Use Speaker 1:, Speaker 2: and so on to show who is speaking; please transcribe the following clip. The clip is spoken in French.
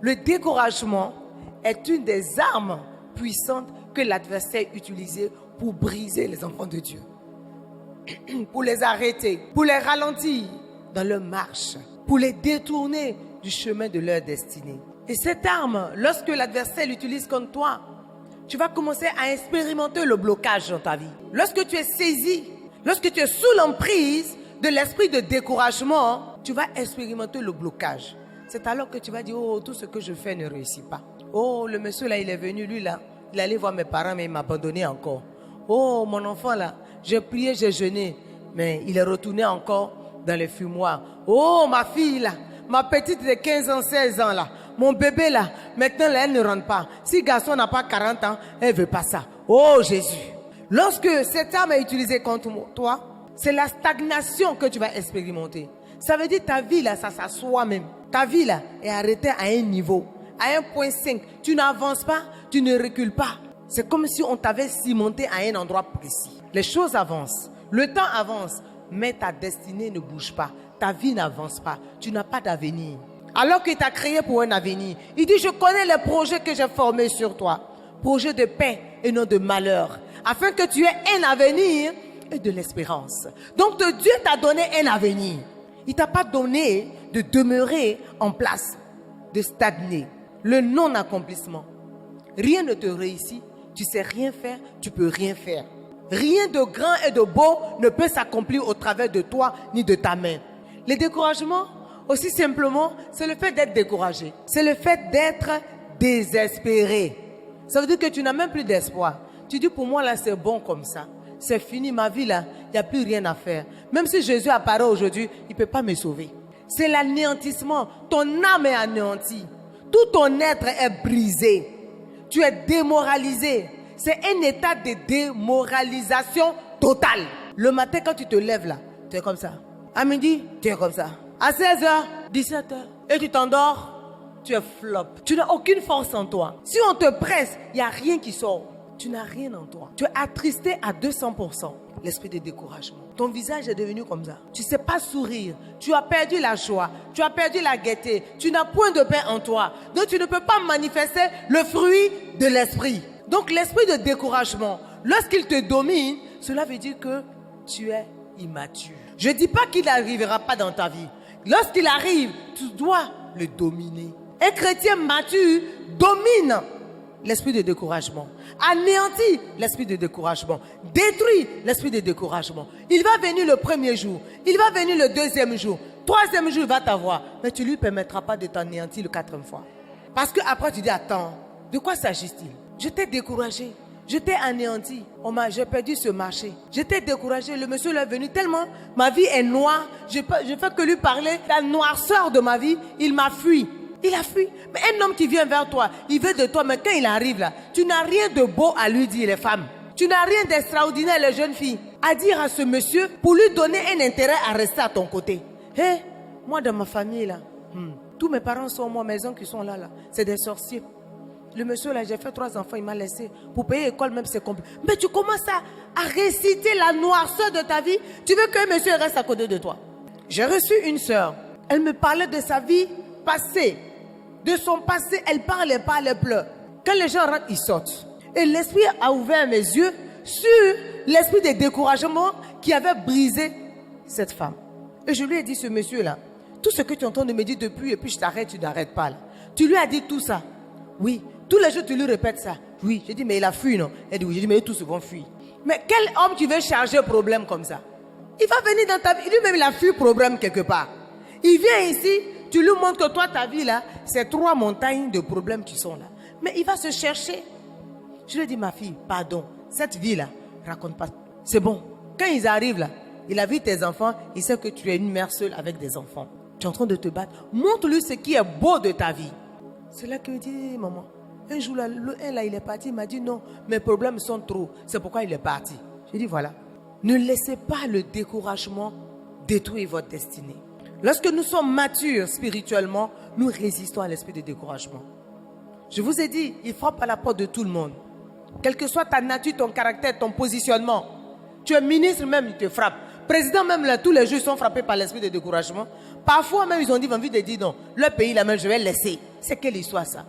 Speaker 1: Le découragement est une des armes puissantes que l'adversaire utilisait pour briser les enfants de Dieu, pour les arrêter, pour les ralentir dans leur marche, pour les détourner du chemin de leur destinée. Et cette arme, lorsque l'adversaire l'utilise contre toi, tu vas commencer à expérimenter le blocage dans ta vie. Lorsque tu es saisi, lorsque tu es sous l'emprise de l'esprit de découragement, tu vas expérimenter le blocage. C'est alors que tu vas dire, oh, tout ce que je fais ne réussit pas. Oh, le monsieur là, il est venu, lui là, il allait voir mes parents, mais il m'a abandonné encore. Oh, mon enfant là, j'ai prié, j'ai jeûné, mais il est retourné encore dans les fumoirs. Oh, ma fille là, ma petite de 15 ans, 16 ans là, mon bébé là, maintenant là, elle ne rentre pas. Si garçon n'a pas 40 ans, elle ne veut pas ça. Oh, Jésus. Lorsque cette arme est utilisée contre toi, c'est la stagnation que tu vas expérimenter. Ça veut dire ta vie là, ça s'assoit même. Ta vie là est arrêtée à un niveau, à 1.5. Tu n'avances pas, tu ne recules pas. C'est comme si on t'avait cimenté à un endroit précis. Les choses avancent, le temps avance, mais ta destinée ne bouge pas. Ta vie n'avance pas, tu n'as pas d'avenir. Alors qu'il t'a créé pour un avenir, il dit, je connais les projets que j'ai formés sur toi. Projets de paix et non de malheur, afin que tu aies un avenir et de l'espérance. Donc Dieu t'a donné un avenir. Il ne t'a pas donné de demeurer en place, de stagner. Le non-accomplissement. Rien ne te réussit. Tu ne sais rien faire, tu ne peux rien faire. Rien de grand et de beau ne peut s'accomplir au travers de toi ni de ta main. Le découragement, aussi simplement, c'est le fait d'être découragé. C'est le fait d'être désespéré. Ça veut dire que tu n'as même plus d'espoir. Tu dis, pour moi là, c'est bon comme ça. C'est fini, ma vie là, il n'y a plus rien à faire. Même si Jésus apparaît aujourd'hui, il ne peut pas me sauver. C'est l'anéantissement. Ton âme est anéantie. Tout ton être est brisé. Tu es démoralisé. C'est un état de démoralisation totale. Le matin, quand tu te lèves là, tu es comme ça. À midi, tu es comme ça. À 16h, 17h, et tu t'endors, tu es flop. Tu n'as aucune force en toi. Si on te presse, il n'y a rien qui sort. Tu n'as rien en toi. Tu es attristé à 200%. L'esprit de découragement. Ton visage est devenu comme ça. Tu ne sais pas sourire. Tu as perdu la joie. Tu as perdu la gaieté. Tu n'as point de paix en toi. Donc tu ne peux pas manifester le fruit de l'esprit. Donc l'esprit de découragement, lorsqu'il te domine, cela veut dire que tu es immature. Je ne dis pas qu'il n'arrivera pas dans ta vie. Lorsqu'il arrive, tu dois le dominer. Un chrétien mature domine l'esprit de découragement, anéantit l'esprit de découragement, détruit l'esprit de découragement. Il va venir le premier jour, il va venir le deuxième jour, troisième jour il va t'avoir, mais tu ne lui permettras pas de t'anéantir le quatrième fois. Parce qu'après tu dis, attends, de quoi s'agit-il? Je t'ai découragé, je t'ai anéanti, j'ai perdu ce marché, je t'ai découragé, le monsieur est venu tellement, ma vie est noire, je fais que lui parler, la noirceur de ma vie, il m'a fui. Il a fui. Mais un homme qui vient vers toi, il veut de toi, mais quand il arrive là, tu n'as rien de beau à lui dire, les femmes. Tu n'as rien d'extraordinaire, les jeunes filles, à dire à ce monsieur pour lui donner un intérêt à rester à ton côté. Hé, moi dans ma famille là, tous mes parents sont morts, mes oncles qui sont là, c'est des sorciers. Le monsieur là, j'ai fait 3 enfants, il m'a laissé. Pour payer l'école même, c'est compliqué. Mais tu commences à réciter la noirceur de ta vie. Tu veux qu'un monsieur reste à côté de toi. J'ai reçu une sœur. Elle me parlait de sa vie passée. De son passé, elle parle, elle pleure. Quand les gens rentrent, ils sortent. Et l'esprit a ouvert mes yeux sur l'esprit de découragement qui avait brisé cette femme. Et je lui ai dit, ce monsieur-là, tout ce que tu entends de me dire depuis, et puis je t'arrête, tu n'arrêtes pas là. Tu lui as dit tout ça? Oui. Tous les jours, tu lui répètes ça? Oui. J'ai dit, mais il a fui, non? Elle dit, oui. J'ai dit, mais tous vont fuir. Mais quel homme tu veux charger problème comme ça? Il va venir dans ta vie. Lui-même, il a fui problème quelque part. Il vient ici, tu lui montres que toi, ta vie là, c'est 3 montagnes de problèmes qui sont là. Mais il va se chercher. Je lui ai dit, ma fille, pardon, cette vie là, raconte pas. C'est bon. Quand ils arrivent là, il a vu tes enfants, il sait que tu es une mère seule avec des enfants. Tu es en train de te battre. Montre-lui ce qui est beau de ta vie. C'est là qu'il me dit, maman, un jour là, il est parti, il m'a dit non, mes problèmes sont trop. C'est pourquoi il est parti. J'ai dit, voilà. Ne laissez pas le découragement détruire votre destinée. Lorsque nous sommes matures spirituellement, nous résistons à l'esprit de découragement. Je vous ai dit, il frappe à la porte de tout le monde. Quelle que soit ta nature, ton caractère, ton positionnement. Tu es ministre même, il te frappe. Président même, là, tous les jours, ils sont frappés par l'esprit de découragement. Parfois même, ils ont dit, envie de dire non. Leur pays, là même, je vais laisser. C'est quelle histoire ça?